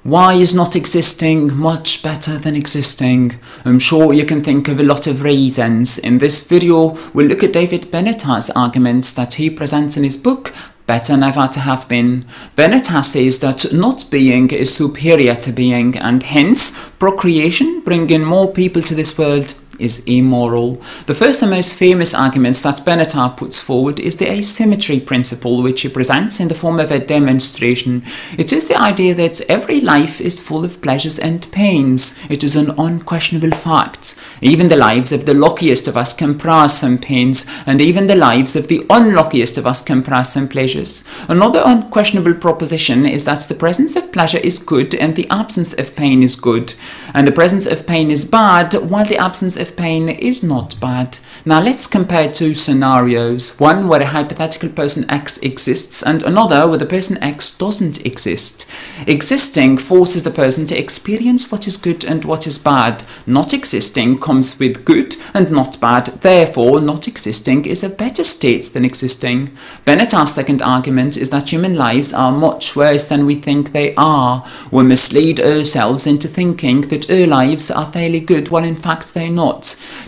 Why is not existing much better than existing? I'm sure you can think of a lot of reasons. In this video, we'll look at David Benatar's arguments that he presents in his book, Better Never to Have Been. Benatar says that not being is superior to being, and hence, procreation, bringing more people to this world, is immoral. The first and most famous argument that Benatar puts forward is the asymmetry principle, which he presents in the form of a demonstration. It is the idea that every life is full of pleasures and pains. It is an unquestionable fact. Even the lives of the luckiest of us comprise some pains, and even the lives of the unluckiest of us comprise some pleasures. Another unquestionable proposition is that the presence of pleasure is good and the absence of pain is good, and the presence of pain is bad while the absence of pain is not bad. Now let's compare two scenarios, one where a hypothetical person X exists and another where the person X doesn't exist. Existing forces the person to experience what is good and what is bad. Not existing comes with good and not bad, therefore not existing is a better state than existing. Benatar's second argument is that human lives are much worse than we think they are. We mislead ourselves into thinking that our lives are fairly good while in fact they're not.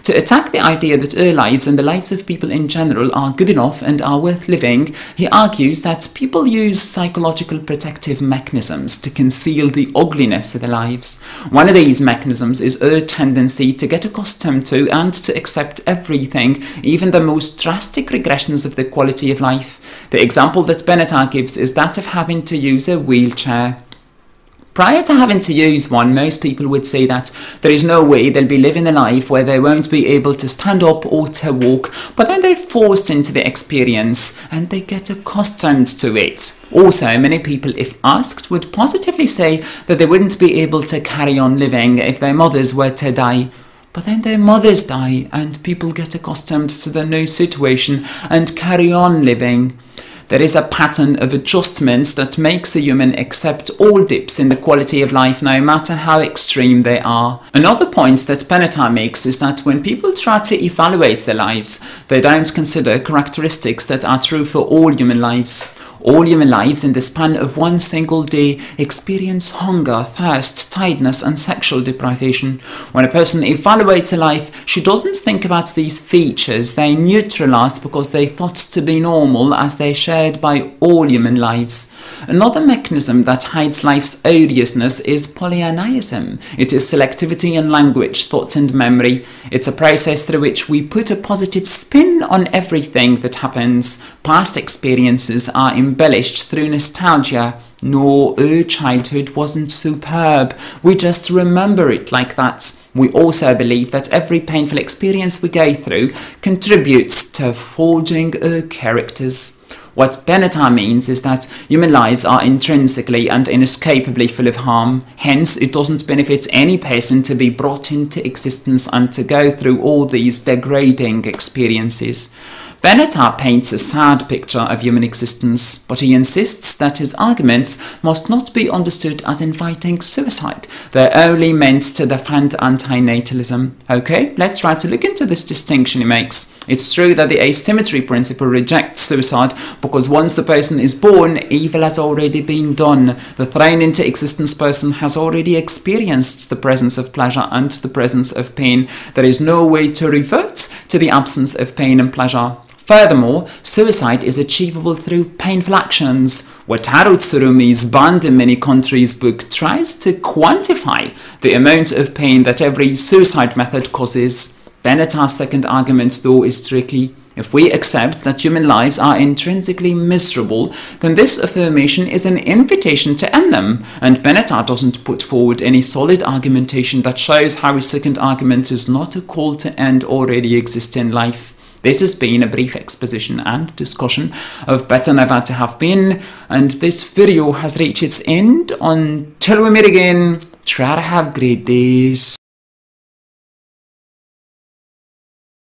To attack the idea that our lives and the lives of people in general are good enough and are worth living, he argues that people use psychological protective mechanisms to conceal the ugliness of their lives. One of these mechanisms is our tendency to get accustomed to and to accept everything, even the most drastic regressions of the quality of life. The example that Benatar gives is that of having to use a wheelchair. Prior to having to use one, most people would say that there is no way they'll be living a life where they won't be able to stand up or to walk, but then they're forced into the experience and they get accustomed to it. Also, many people, if asked, would positively say that they wouldn't be able to carry on living if their mothers were to die. But then their mothers die and people get accustomed to the new situation and carry on living. There is a pattern of adjustment that makes a human accept all dips in the quality of life, no matter how extreme they are. Another point that Benatar makes is that when people try to evaluate their lives, they don't consider characteristics that are true for all human lives. All human lives in the span of one single day experience hunger, thirst, tiredness and sexual deprivation. When a person evaluates a life, she doesn't think about these features. They're neutralized because they're thought to be normal as they're shared by all human lives. Another mechanism that hides life's odiousness is polyanaism. It is selectivity in language, thought and memory. It's a process through which we put a positive spin on everything that happens. Past experiences are embellished through nostalgia. No, our childhood wasn't superb. We just remember it like that. We also believe that every painful experience we go through contributes to forging our characters. What Benatar means is that human lives are intrinsically and inescapably full of harm. Hence, it doesn't benefit any person to be brought into existence and to go through all these degrading experiences. Benatar paints a sad picture of human existence, but he insists that his arguments must not be understood as inviting suicide. They're only meant to defend antinatalism. Okay, let's try to look into this distinction he makes. It's true that the asymmetry principle rejects suicide because once the person is born, evil has already been done. The thrown into existence person has already experienced the presence of pleasure and the presence of pain. There is no way to revert to the absence of pain and pleasure. Furthermore, suicide is achievable through painful actions. Wataru Tsurumi's Banned in Many Countries book tries to quantify the amount of pain that every suicide method causes. Benatar's second argument, though, is tricky. If we accept that human lives are intrinsically miserable, then this affirmation is an invitation to end them, and Benatar doesn't put forward any solid argumentation that shows how his second argument is not a call to end already existing life. This has been a brief exposition and discussion of Better Never to Have Been, and this video has reached its end. Until we meet again, try to have great days.